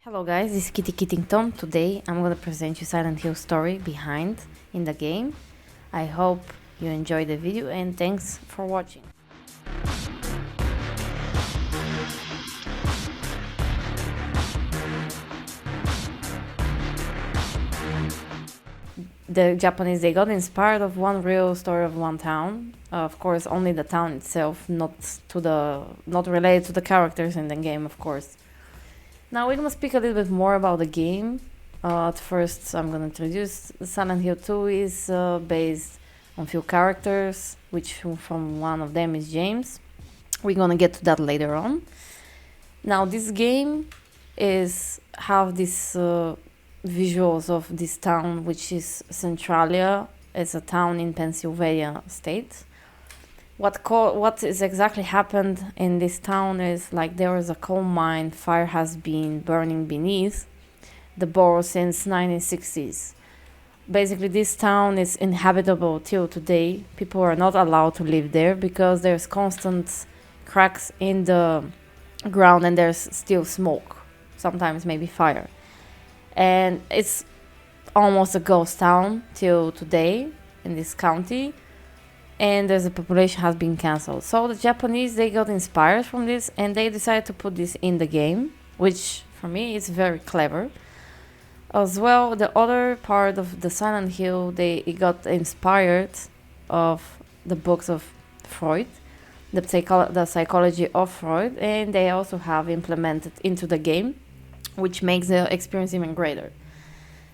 Hello guys, this is Kitty Kittington. Today I'm gonna present you Silent Hill story behind in the game. I hope you enjoy the video and thanks for watching. The Japanese, they got inspired of one real story of one town. Of course, only the town itself, not related to the characters in the game, of course. Now we're gonna speak a little bit more about the game. At first, I'm gonna introduce Silent Hill 2 is based on few characters, which from one of them is James. We're gonna get to that later on. Now this game is have these visuals of this town, which is Centralia. It's a town in Pennsylvania state. What is exactly happened in this town is like there is a coal mine. Fire has been burning beneath the borough since 1960s. Basically, this town is inhabitable till today. People are not allowed to live there because there's constant cracks in the ground and there's still smoke. Sometimes maybe fire, and it's almost a ghost town till today in this county. And the population has been cancelled. So the Japanese, they got inspired from this and they decided to put this in the game, which for me is very clever. As well, the other part of the Silent Hill, it got inspired of the books of Freud, the psychology of Freud, and they also have implemented into the game, which makes the experience even greater.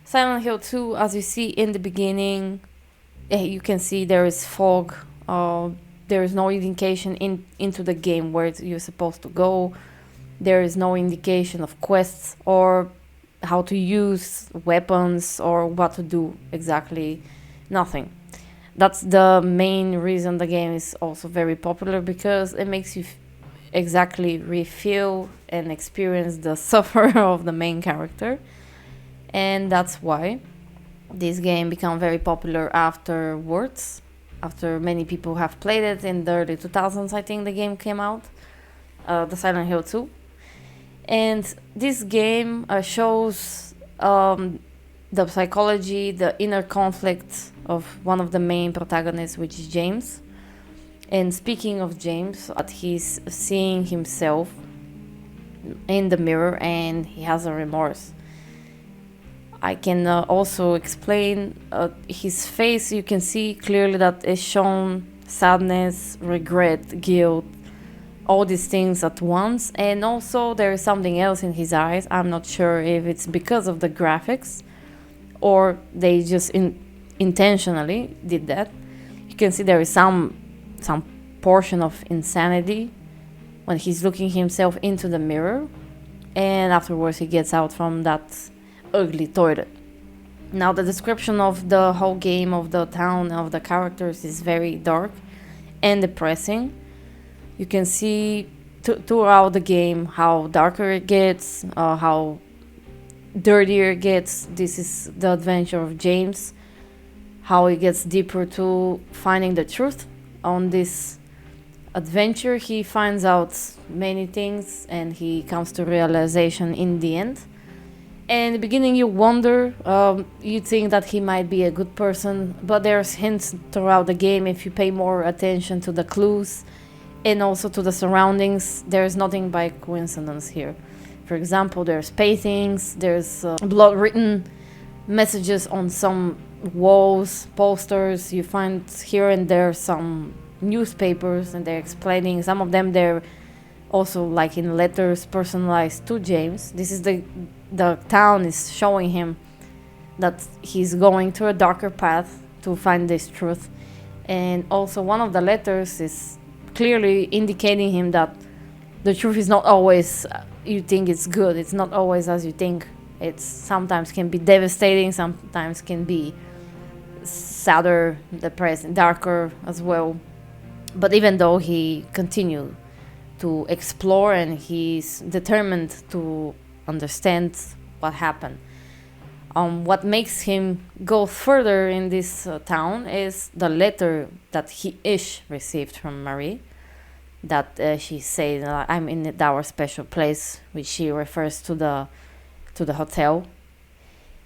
Silent Hill 2, as you see in the beginning, you can see there is fog. There is no indication into the game where you're supposed to go. There is no indication of quests or how to use weapons or what to do exactly. Nothing. That's the main reason the game is also very popular, because it makes you exactly feel and experience the suffer of the main character. And that's why this game became very popular afterwards, after many people have played it. In the early 2000s, I think the game came out, the Silent Hill 2. And this game shows the psychology, the inner conflict of one of the main protagonists, which is James. And speaking of James, he's seeing himself in the mirror and he has a remorse. I can also explain his face. You can see clearly that it's shown sadness, regret, guilt, all these things at once. And also there is something else in his eyes. I'm not sure if it's because of the graphics or they just intentionally did that. You can see there is some portion of insanity when he's looking himself into the mirror, and afterwards he gets out from that ugly toilet. Now the description of the whole game, of the town, of the characters is very dark and depressing. You can see throughout the game how darker it gets, how dirtier it gets. This is the adventure of James, how it gets deeper to finding the truth. On this adventure he finds out many things and he comes to realization in the end. And in the beginning you wonder, you think that he might be a good person, but there's hints throughout the game if you pay more attention to the clues and also to the surroundings. There's nothing by coincidence here. For example, there's paintings, there's blood written messages on some walls, posters. You find here and there some newspapers and they're explaining. Some of them they're also like in letters personalized to James. This is the town is showing him that he's going through a darker path to find this truth. And also one of the letters is clearly indicating him that the truth is not always you think it's good. It's not always as you think. It's sometimes can be devastating, sometimes can be sadder, depressing, darker as well. But even though he continued to explore and he's determined to understand what happened, what makes him go further in this town is the letter that Ish received from Marie, that she said, I'm in our special place, which she refers to the to the hotel.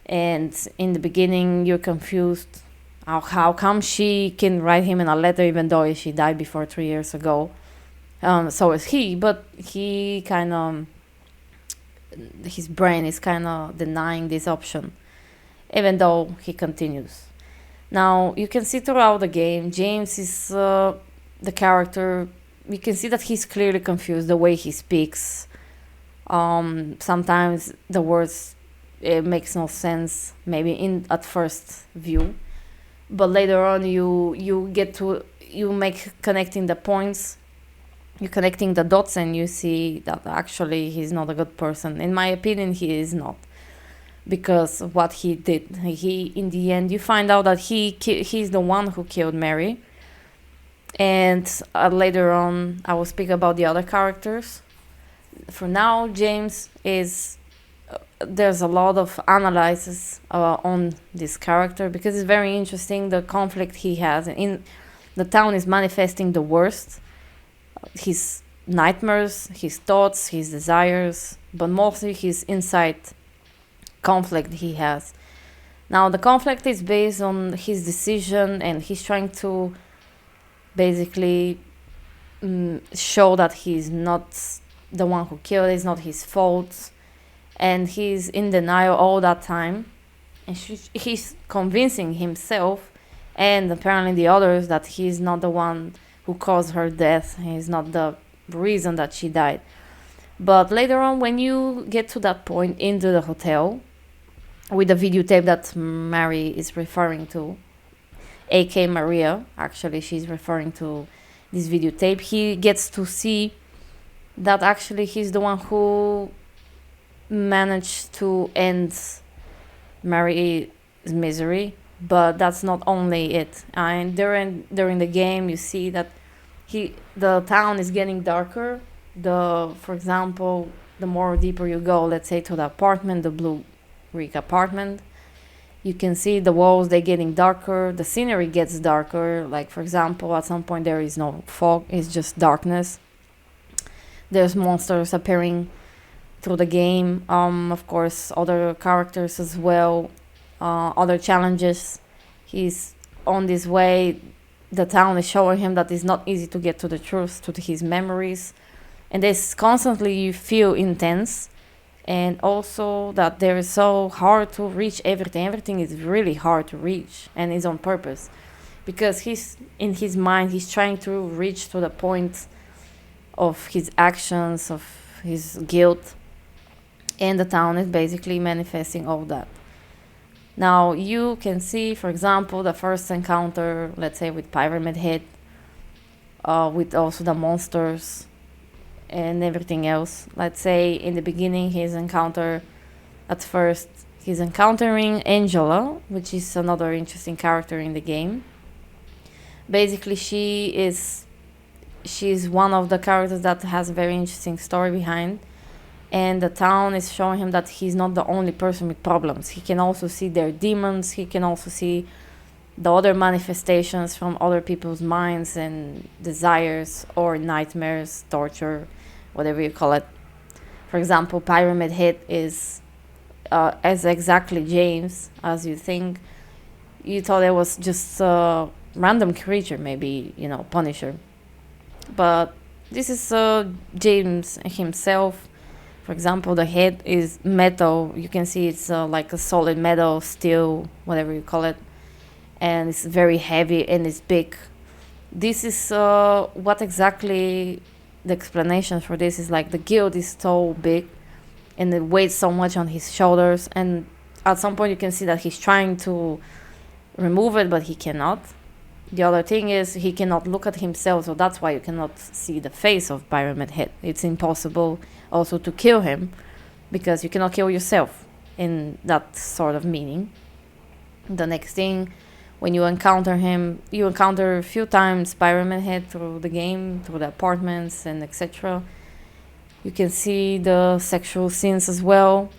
And in the beginning, you're confused. How come she can write him in a letter even though she died before 3 years ago? So is he, but he kind of, his brain is kind of denying this option, even though he continues. Now, you can see throughout the game, James is the character. You can see that he's clearly confused, the way he speaks. Sometimes the words, it makes no sense, maybe at first view. But later on, you make connecting the points, you're connecting the dots, and you see that actually he's not a good person. In my opinion, he is not, because what he did, he in the end you find out that he's the one who killed Mary. And later on, I will speak about the other characters. For now, James is. There's a lot of analysis on this character because it's very interesting. The conflict he has in the town is manifesting the worst. His nightmares, his thoughts, his desires, but mostly his inside conflict he has. Now, the conflict is based on his decision, and he's trying to basically show that he's not the one who killed, it's not his fault, and he's in denial all that time. And he's convincing himself and apparently the others that he's not the one who caused her death. He's not the reason that she died. But later on, when you get to that point into the hotel with the videotape that Mary is referring to, aka Maria, actually she's referring to this videotape, he gets to see that actually he's the one who managed to end Mary's misery. But that's not only it. And during the game, you see that the town is getting darker. For example, the more deeper you go, let's say to the apartment, the blue brick apartment, you can see the walls, they're getting darker. The scenery gets darker. Like, for example, at some point there is no fog, it's just darkness. There's monsters appearing through the game. Of course, other characters as well. Other challenges. He's on this way. The town is showing him that it's not easy to get to the truth, to his memories. And this constantly you feel intense. And also that there is so hard to reach everything. Everything is really hard to reach, and it's on purpose. Because he's in his mind, he's trying to reach to the point of his actions, of his guilt. And the town is basically manifesting all that. Now, you can see, for example, the first encounter, let's say, with Pyramid Head, with also the monsters and everything else. Let's say in the beginning, he's encountering Angela, which is another interesting character in the game. Basically, she's one of the characters that has a very interesting story behind. And the town is showing him that he's not the only person with problems. He can also see their demons. He can also see the other manifestations from other people's minds and desires or nightmares, torture, whatever you call it. For example, Pyramid Head is as exactly James as you think. You thought it was just a random creature, maybe, Punisher. But this is James himself. For example, the head is metal. You can see it's like a solid metal, steel, whatever you call it. And it's very heavy and it's big. This is what exactly the explanation for this is like. The guilt is so big and it weighs so much on his shoulders. And at some point you can see that he's trying to remove it, but he cannot. The other thing is he cannot look at himself, so that's why you cannot see the face of Pyramid Head. It's impossible also to kill him, because you cannot kill yourself in that sort of meaning. The next thing, when you encounter him, you encounter a few times Pyramid Head through the game, through the apartments and etc. You can see the sexual scenes as well.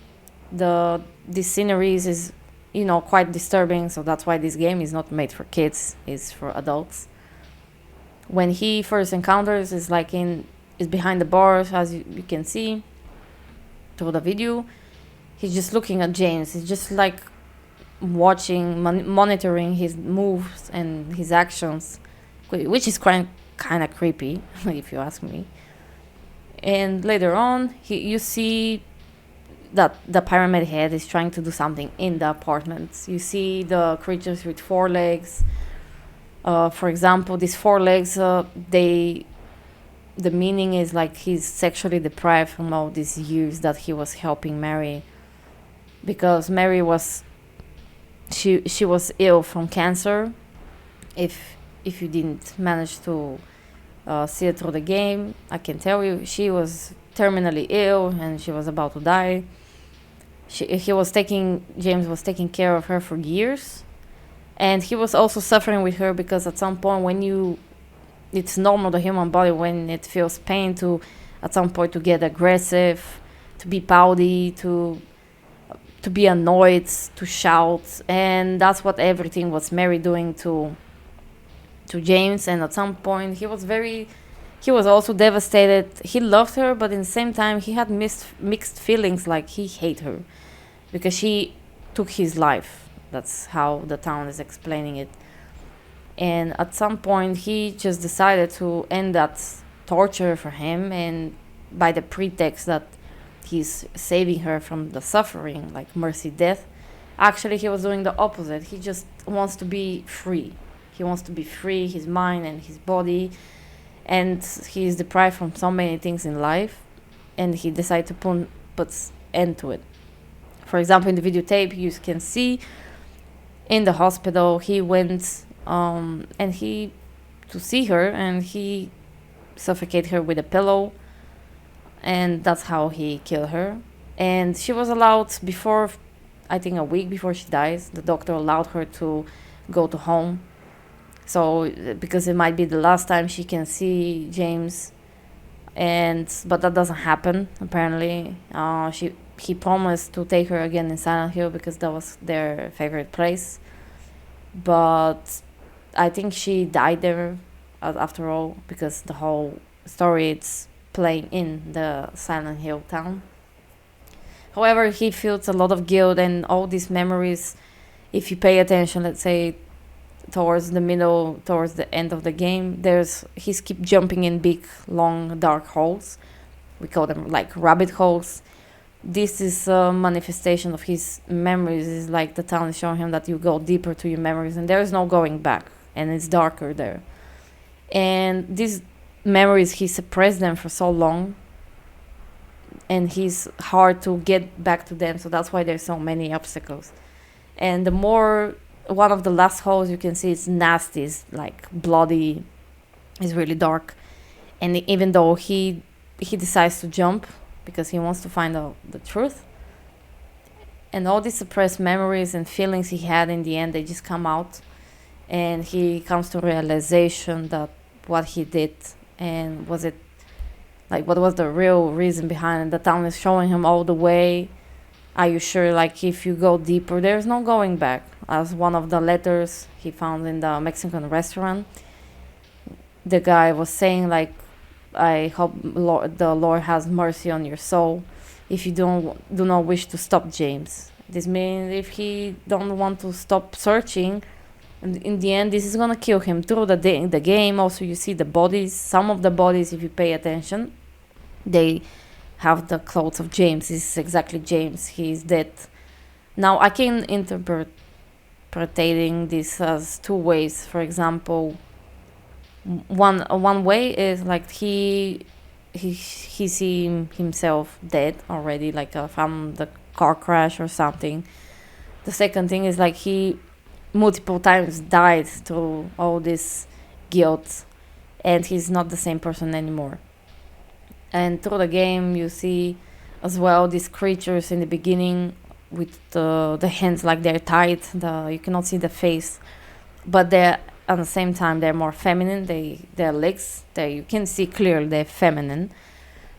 The sceneries is quite disturbing, so that's why this game is not made for kids, it's for adults. When he first encounters is behind the bars, as you can see through the video. he's just looking at James. He's just like watching, monitoring his moves and his actions, which is kind of creepy, if you ask me. And later on, you see that the pyramid head is trying to do something in the apartment. You see the creatures with four legs. For example, these four legs, the meaning is like he's sexually deprived from all these years that he was helping Mary, because Mary was she was ill from cancer. If you didn't manage to see it through the game, I can tell you she was terminally ill and she was about to die. James was taking care of her for years, and he was also suffering with her, because at some point it's normal, the human body, when it feels pain, to at some point to get aggressive, to be pouty, to be annoyed, to shout. And that's what everything was Mary doing to James. And at some point he was also devastated. He loved her, but in the same time he had mixed feelings, like he hated her because she took his life. That's how the town is explaining it. And at some point he just decided to end that torture for him, and by the pretext that he's saving her from the suffering, like mercy death, actually he was doing the opposite. He just wants to be free. He wants to be free, his mind and his body, and he is deprived from so many things in life, and he decided to put end to it. For example, in the videotape you can see in the hospital he went and he to see her, and he suffocated her with a pillow, and that's how he killed her. And she was allowed, before, I think a week before she dies, the doctor allowed her to go to home, so because it might be the last time she can see James. But that doesn't happen apparently. He promised to take her again in Silent Hill because that was their favorite place, but I think she died there after all, because the whole story it's playing in the Silent Hill town. However, he feels a lot of guilt, and all these memories, if you pay attention, let's say towards the end of the game, he's keep jumping in big, long, dark holes. We call them like rabbit holes. This is a manifestation of his memories. It's like the town is showing him that you go deeper to your memories and there is no going back, and it's darker there. And these memories, he suppressed them for so long, and he's hard to get back to them, so that's why there's so many obstacles. And one of the last holes you can see, it's nasty, it's like bloody, it's really dark. And even though he decides to jump because he wants to find out the truth, and all these suppressed memories and feelings he had, in the end they just come out, and he comes to realization that what he did, and what was the real reason behind it. The town is showing him all the way. Are you sure? Like, if you go deeper, there's no going back. As one of the letters he found in the Mexican restaurant, the guy was saying, like, I hope the Lord has mercy on your soul if you do not wish to stop James. This means if he don't want to stop searching, and in the end this is gonna kill him. Through the game also you see the bodies. Some of the bodies, if you pay attention, they have the clothes of James. This is exactly James. He's dead. Now I can interpreting this as two ways. For example, one way is like he see himself dead already, like from the car crash or something. The second thing is like he multiple times died through all this guilt, and he's not the same person anymore. And through the game you see as well these creatures in the beginning with the hands, like they're tied, you cannot see the face, but they're at the same time they're more feminine. Their legs, you can see clearly they're feminine,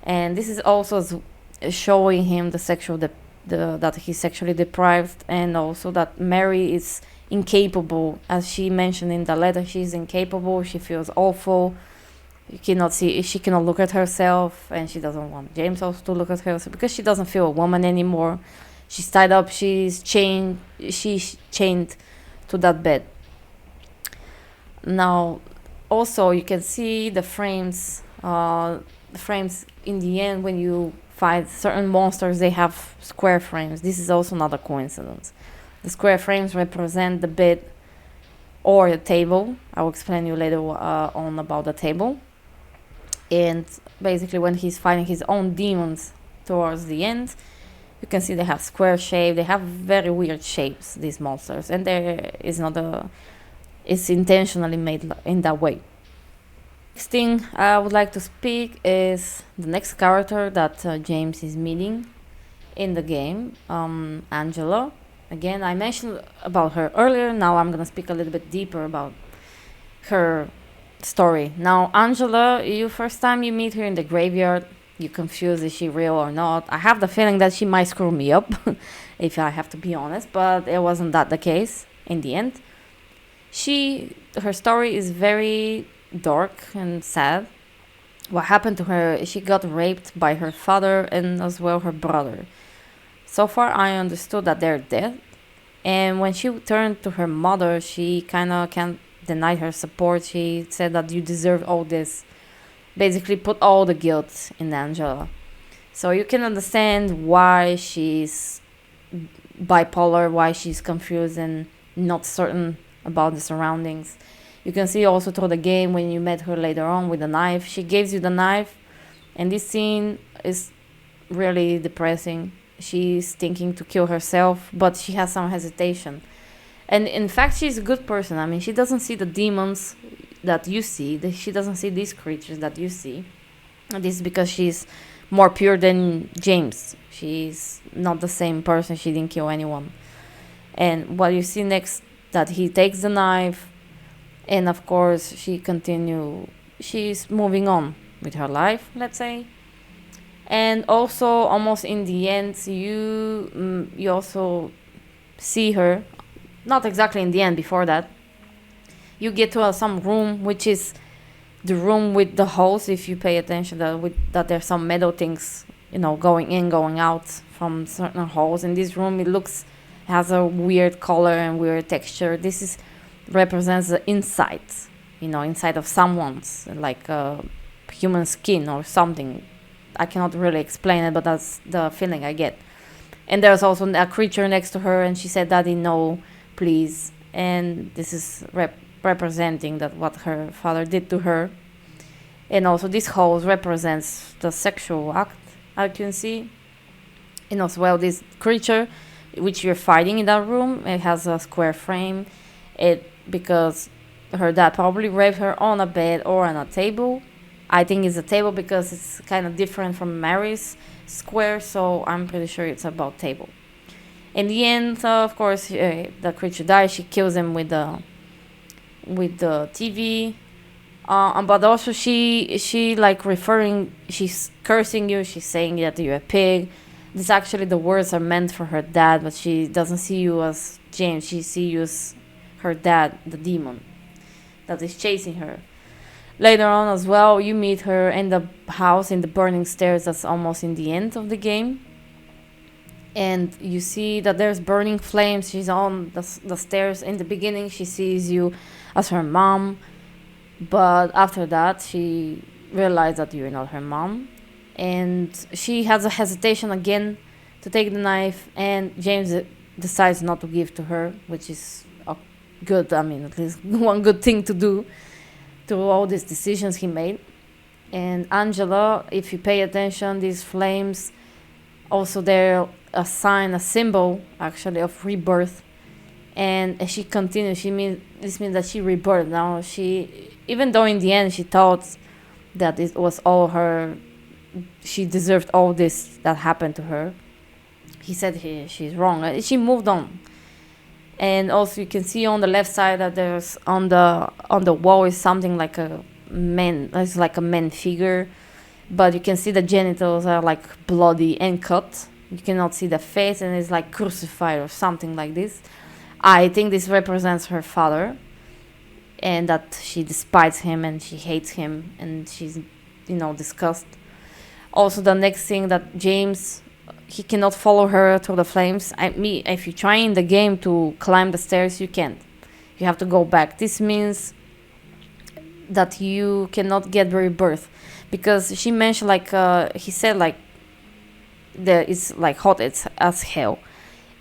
and this is also showing him that he's sexually deprived, and also that Mary is incapable. As she mentioned in the letter, she's incapable. She feels awful. She cannot look at herself, and she doesn't want James also to look at herself because she doesn't feel a woman anymore. She's tied up. She's chained to that bed. Now, also you can see the frames. The frames in the end when you fight certain monsters, they have square frames. This is also not a coincidence. The square frames represent the bed or the table. I will explain you later on about the table. And basically, when he's fighting his own demons towards the end, you can see they have square shape. They have very weird shapes, these monsters, and there is not a. It's intentionally made in that way. Next thing I would like to speak is the next character that James is meeting in the game, Angela. Again, I mentioned about her earlier. Now I'm gonna speak a little bit deeper about her story. Now, Angela, you first time you meet her in the graveyard, you confused, is she real or not? I have the feeling that she might screw me up, if I have to be honest, but it wasn't that the case in the end. Her story is very dark and sad. What happened to her is she got raped by her father and as well her brother. So far, I understood that they're dead. And when she turned to her mother, she kind of can't deny her support. She said that you deserve all this. Basically, put all the guilt in Angela. So you can understand why she's bipolar, why she's confused and not certain about the surroundings. You can see also through the game when you met her later on with the knife. She gives you the knife, and this scene is really depressing. She's thinking to kill herself, but she has some hesitation. And in fact, she's a good person. I mean, she doesn't see the demons that you see. She doesn't see these creatures that you see. And this is because she's more pure than James. She's not the same person. She didn't kill anyone. And what you see next, that he takes the knife, and of course she's moving on with her life, let's say. And also, almost in the end, you also see her, not exactly in the end, before that. You get to some room, which is the room with the holes, if you pay attention, that there's some metal things, going in, going out from certain holes. In this room, has a weird color and weird texture. Represents the inside, inside of someone's, like human skin or something. I cannot really explain it, but that's the feeling I get. And there's also a creature next to her, and she said, "Daddy, no, please." And this is representing that what her father did to her. And also this hole represents the sexual act, I can see. And as well, this creature, which you're fighting in that room, it has a square frame. Because her dad probably raped her on a bed or on a table. I think it's a table because it's kind of different from Mary's square, so I'm pretty sure it's about table. In the end, of course, the creature dies. She kills him with the TV. But also she's cursing you. She's saying that you're a pig. This actually, the words are meant for her dad, but she doesn't see you as James. She sees you as her dad, the demon that is chasing her. Later on as well, you meet her in the house in the burning stairs. That's almost in the end of the game. And you see that there's burning flames. She's on the stairs. In the beginning, she sees you as her mom. But after that, she realized that you're not her mom. And she has a hesitation again to take the knife. And James decides not to give to her, which is good. I mean, at least one good thing to do through all these decisions he made. And Angela, if you pay attention, these flames, also they're a sign, a symbol actually of rebirth. And as she continues, this means that she rebirthed. Now even though in the end she thought that it was all her, she deserved all this that happened to her. He said she's wrong. She moved on. And also you can see on the left side that there's on the wall is something like a man. It's like a man figure, but you can see the genitals are like bloody and cut. You cannot see the face, and it's like crucified or something like this. I think this represents her father, and that she despises him and she hates him, and she's disgusted. Also, the next thing that James, he cannot follow her through the flames. If you try in the game to climb the stairs, you can't. You have to go back. This means that you cannot get rebirth, because she mentioned, like, he said, like, that it's like hot as hell,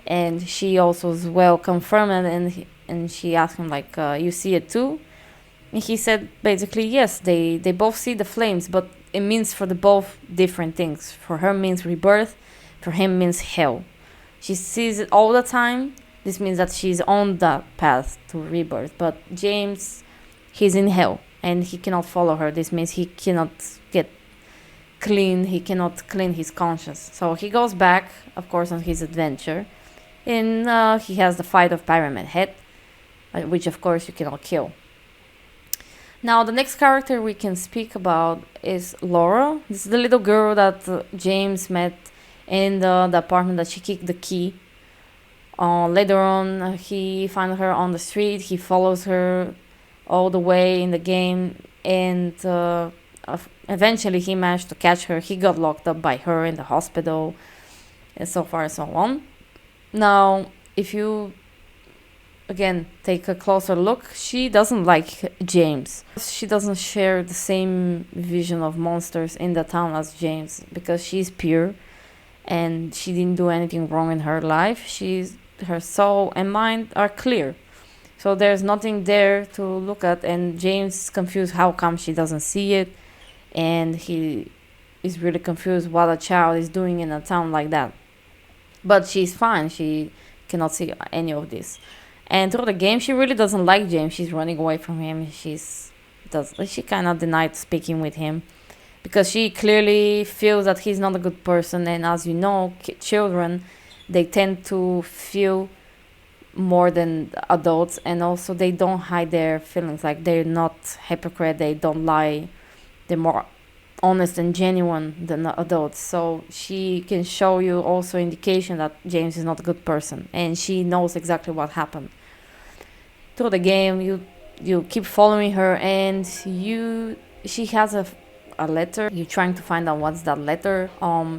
and she also as well confirmed it, and she asked him, like, you see it too? And he said basically yes, they both see the flames, but it means for the both different things. For her means rebirth, for him means hell. She sees it all the time. This means that she's on the path to rebirth, but James, he's in hell and he cannot follow her. This means he cannot get clean, he cannot clean his conscience. So he goes back, of course, on his adventure, and he has the fight of Pyramid Head, which of course you cannot kill. Now the next character we can speak about is Laura. This is the little girl that James met in the apartment that she kicked the key. Later on, he finds her on the street. He follows her all the way in the game, and eventually he managed to catch her. He got locked up by her in the hospital, and so far and so on. Now, if you again take a closer look, she doesn't like James. She doesn't share the same vision of monsters in the town as James, because she's pure and she didn't do anything wrong in her life. Her soul and mind are clear, so there's nothing there to look at, and James is confused how come she doesn't see it, and he is really confused what a child is doing in a town like that. But she's fine, she cannot see any of this. And through the game, she really doesn't like James. She's running away from him. She kind of denied speaking with him, because she clearly feels that he's not a good person. And as you know, children, they tend to feel more than adults, and also they don't hide their feelings. Like, they're not hypocrite, they don't lie, they're more honest and genuine than adults. So she can show you also indication that James is not a good person, and she knows exactly what happened. Through the game, you keep following her, and she has a letter. You're trying to find out what's that letter.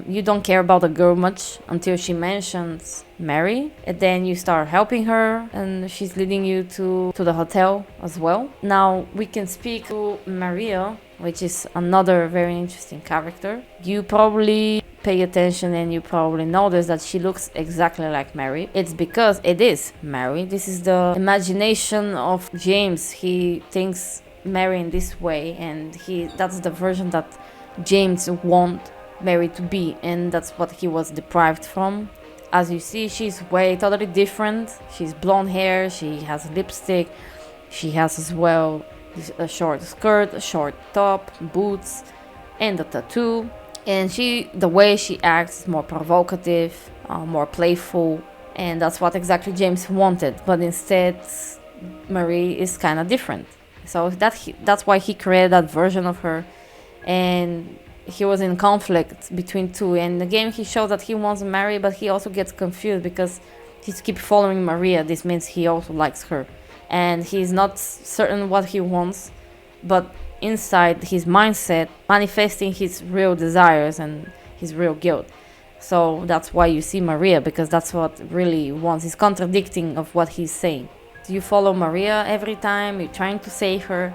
You don't care about the girl much until she mentions Mary, and then you start helping her, and she's leading you to the hotel as well. Now we can speak to Maria, which is another very interesting character. You probably pay attention and you probably notice that she looks exactly like Mary. It's because it is Mary. This is the imagination of James. He thinks Mary in this way, and that's the version that James want Mary to be, and that's what he was deprived from. As you see, she's way totally different. She's blonde hair, she has lipstick, she has as well a short skirt, a short top, boots, and a tattoo. And the way she acts is more provocative, more playful, and that's what exactly James wanted. But instead, Marie is kind of different. So that's why he created that version of her, and he was in conflict between two. And in the game, he shows that he wants Mary, but he also gets confused because he keeps following Maria. This means he also likes her, and he's not certain what he wants, but inside his mindset, manifesting his real desires and his real guilt. So that's why you see Maria, because that's what really he wants. He's contradicting of what he's saying. You follow Maria every time, you're trying to save her,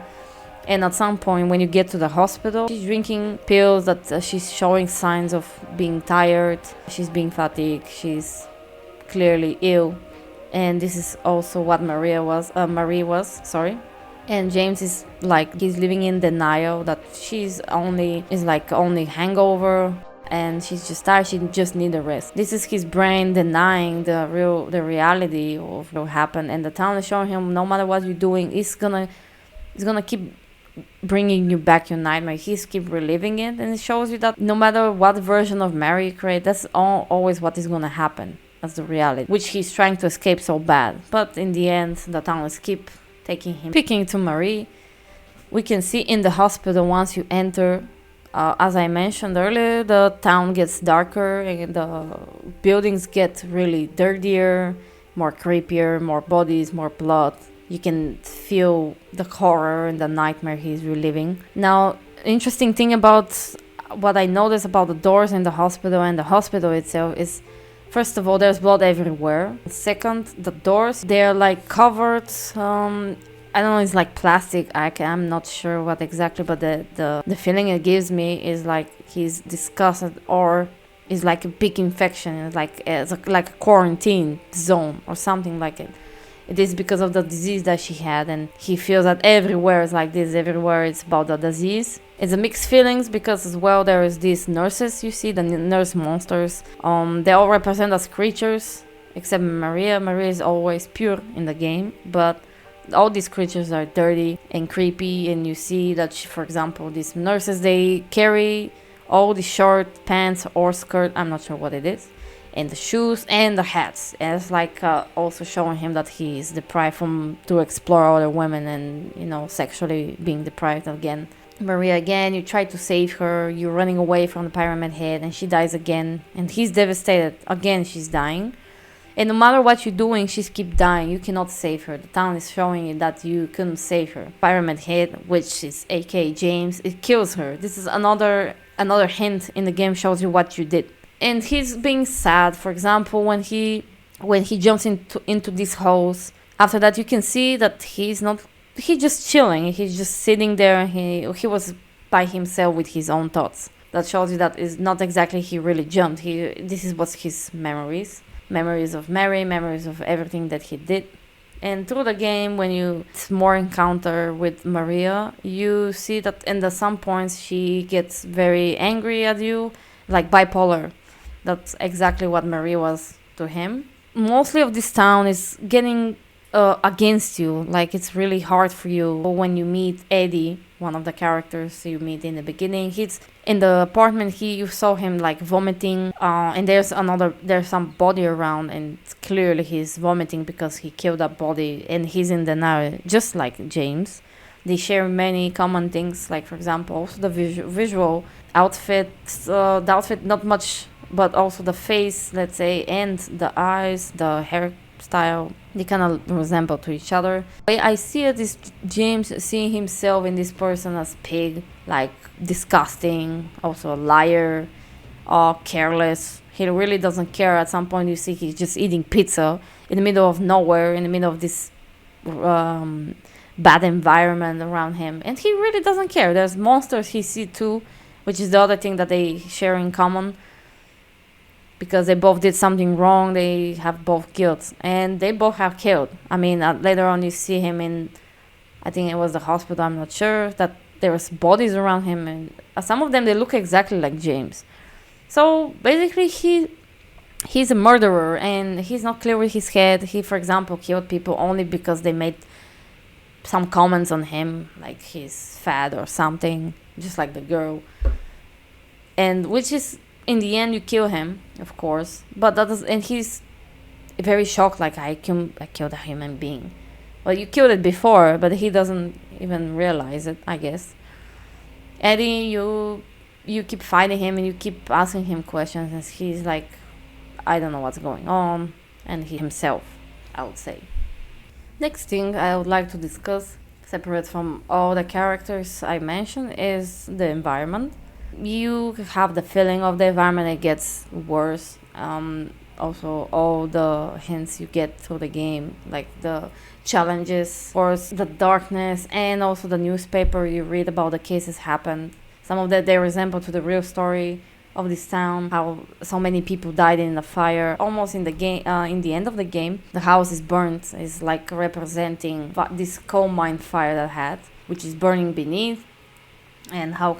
and at some point when you get to the hospital, she's drinking pills that she's showing signs of being tired, she's being fatigued, she's clearly ill, and this is also what Marie was. And James is like, he's living in denial that she's only hangover, and she's just tired, she just need a rest. This is his brain denying the reality of what happened, and the town is showing him no matter what you're doing, it's gonna keep bringing you back your nightmare. He's keep reliving it, and it shows you that no matter what version of Mary you create, that's always what is gonna happen as the reality, which he's trying to escape so bad. But in the end, the town is keep taking him, picking to Marie. We can see in the hospital, once you enter, as I mentioned earlier, the town gets darker and the buildings get really dirtier, more creepier, more bodies, more blood. You can feel the horror and the nightmare he's reliving. Now, interesting thing about what I noticed about the doors in the hospital and the hospital itself is, first of all, there's blood everywhere. Second, the doors, they're like covered. I don't know, it's like plastic. I'm not sure what exactly, but the feeling it gives me is like he's disgusted, or is like a big infection. It's like a quarantine zone or something like it. It is because of the disease that she had, and he feels that everywhere is like this. Everywhere it's about the disease. It's a mixed feelings because as well there is these nurses. You see the nurse monsters. They all represent as creatures, except Maria. Maria is always pure in the game, but all these creatures are dirty and creepy. And you see that, for example, these nurses, they carry all the short pants or skirt. I'm not sure what it is. And the shoes and the hats. And it's like also showing him that he is deprived from to explore other women and sexually being deprived again. Maria again, you try to save her, you're running away from the Pyramid Head, and she dies again, and he's devastated. Again, she's dying. And no matter what you're doing, she's keep dying. You cannot save her. The town is showing you that you couldn't save her. Pyramid Head, which is aka James, it kills her. This is another hint in the game, shows you what you did. And he's being sad. For example, when he jumps into these holes, after that you can see that he's just chilling. He's just sitting there. He was by himself with his own thoughts. That shows you that is not exactly he really jumped. This was his memories of Mary, memories of everything that he did. And through the game, when you more encounter with Maria, you see that in some points she gets very angry at you, like bipolar. That's exactly what Maria was to him. Mostly of this town is getting against you. Like, it's really hard for you when you meet Eddie, one of the characters you meet in the beginning. He's in the apartment. You saw him like vomiting, and there's some body around, and clearly he's vomiting because he killed that body, and he's in denial, just like James. They share many common things, like, for example, also the visual outfit. The outfit not much, but also the face, let's say, and the eyes, the hairstyle, they kind of resemble to each other. I see it is James seeing himself in this person as pig, like disgusting, also a liar, careless. He really doesn't care. At some point you see he's just eating pizza in the middle of nowhere, in the middle of this bad environment around him, and he really doesn't care. There's monsters he sees too, which is the other thing that they share in common. Because they both did something wrong, they have both guilt, and they both have killed. I mean, later on you see him in, I think it was the hospital, I'm not sure, that there's bodies around him, and some of them, they look exactly like James. So basically he's a murderer, and he's not clear with his head. He, for example, killed people only because they made some comments on him, like he's fat or something, just like the girl. And which is, in the end, you kill him, of course, but and he's very shocked, like, I killed a human being. Well, you killed it before, but he doesn't even realize it, I guess. Eddie, you keep fighting him, and you keep asking him questions, and he's like, I don't know what's going on, and he himself, I would say. Next thing I would like to discuss, separate from all the characters I mentioned, is the environment. You have the feeling of the environment, it gets worse. Also, all the hints you get through the game, like the challenges, of course, the darkness, and also the newspaper you read about the cases happened. Some of that, they resemble to the real story of this town, how so many people died in the fire. Almost in the game, in the end of the game, the house is burnt. It's like representing this coal mine fire that had, which is burning beneath. And how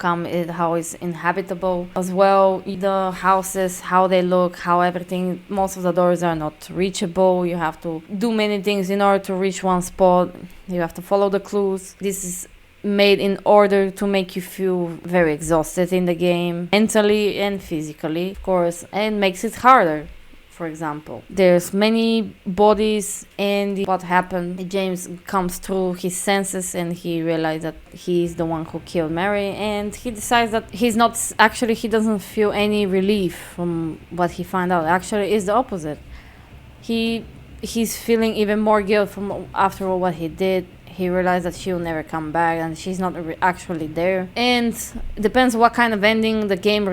it's inhabitable as well. The houses, how they look, how everything, most of the doors are not reachable. You have to do many things in order to reach one spot. You have to follow the clues. This is made in order to make you feel very exhausted in the game, mentally and physically, of course, and makes it harder. For example, there's many bodies, and what happened, James comes through his senses, and he realizes that he's the one who killed Mary, and he decides that he doesn't feel any relief from what he found out. Actually, it's the opposite. He's feeling even more guilt from after all what he did. he realized that she'll never come back and she's not actually there. And it depends what kind of ending the game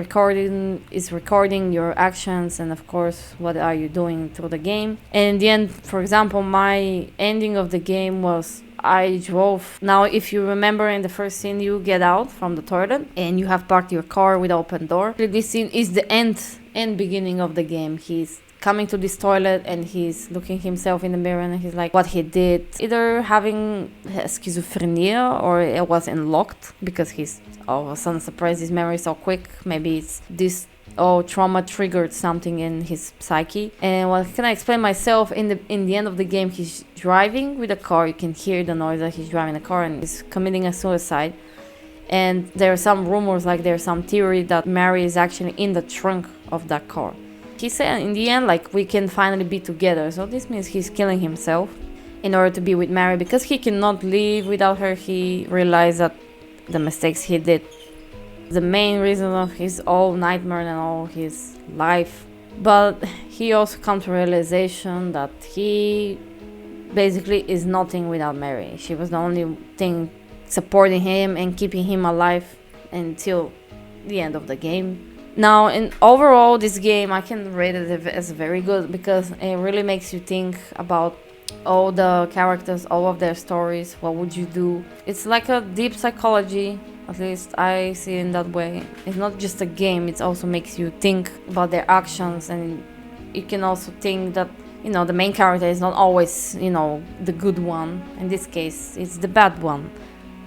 is recording your actions, and of course what are you doing through the game. And in the end, for example, my ending of the game was I drove. Now, if you remember in the first scene, you get out from the toilet and you have parked your car with open door. This scene is the end beginning of the game. He's coming to this toilet and he's looking himself in the mirror and he's like what he did, either having schizophrenia or it was unlocked because he's all of a sudden suppressed his memory so quick. Maybe it's this trauma triggered something in his psyche. And what can I explain myself, in the end of the game, he's driving with a car. You can hear the noise that he's driving a car and he's committing a suicide. And there are some rumors, like there's some theory that Mary is actually in the trunk of that car. He said in the end, like, we can finally be together. So this means he's killing himself in order to be with Mary because he cannot live without her. He realized that the mistakes he did, the main reason of his all nightmare and all his life. But he also comes to realization that he basically is nothing without Mary. She was the only thing supporting him and keeping him alive until the end of the game. Now, in overall, this game, I can rate it as very good because it really makes you think about all the characters, all of their stories. What would you do? It's like a deep psychology, at least I see it in that way. It's not just a game, it also makes you think about their actions, and you can also think that, the main character is not always, the good one. In this case, it's the bad one.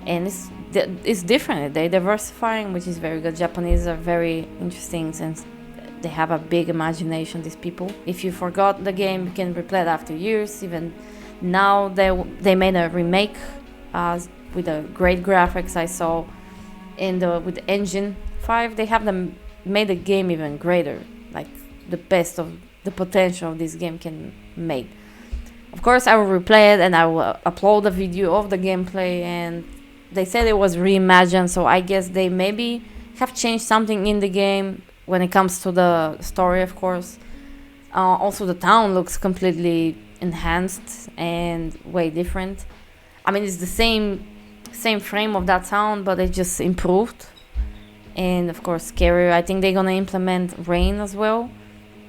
And it's different. They're diversifying, which is very good. Japanese are very interesting since they have a big imagination, these people. If you forgot the game, you can replay it after years. Even now, they made a remake with the great graphics I saw with the engine 5. They have made the game even greater, like the best of the potential this game can make. Of course, I will replay it and I will upload a video of the gameplay, and they said it was reimagined, so I guess they maybe have changed something in the game when it comes to the story, of course. Also, the town looks completely enhanced and way different. I mean, it's the same frame of that town, but it just improved. And of course, scarier. I think they're gonna implement rain as well.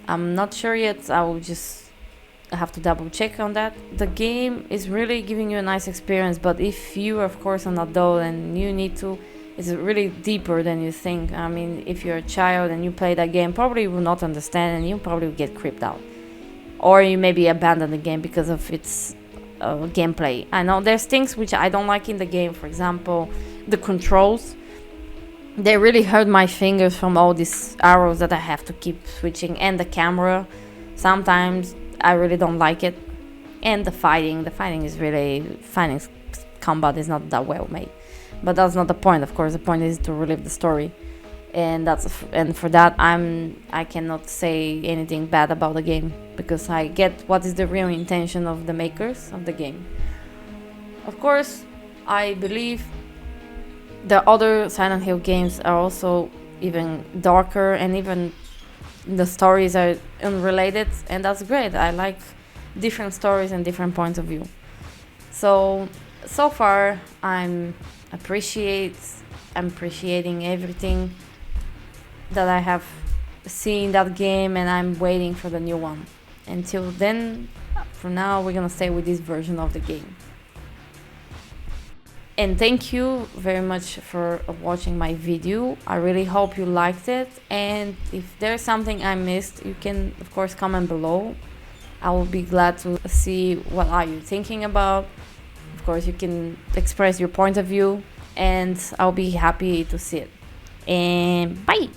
I'm not sure yet. I will just have to double check on that. The game is really giving you a nice experience, but if you are, of course, an adult and you need to, it's really deeper than you think. I mean, if you're a child and you play that game, probably you will not understand and you probably will get creeped out. Or you maybe abandon the game because of its gameplay. I know there's things which I don't like in the game. For example, the controls. They really hurt my fingers from all these arrows that I have to keep switching, and the camera. Sometimes I really don't like it. And the fighting is really, combat is not that well made. But that's not the point, of course. The point is to relive the story. And for that, I cannot say anything bad about the game, because I get what is the real intention of the makers of the game. Of course, I believe the other Silent Hill games are also even darker, and even the stories are unrelated, and that's great. I like different stories and different points of view. So far I'm appreciating everything that I have seen that game, and I'm waiting for the new one. Until then, for now, we're gonna stay with this version of the game. And thank you very much for watching my video. I really hope you liked it, and if there's something I missed, you can of course comment below. I will be glad to see what are you thinking about. Of course, you can express your point of view, and I'll be happy to see it. And bye!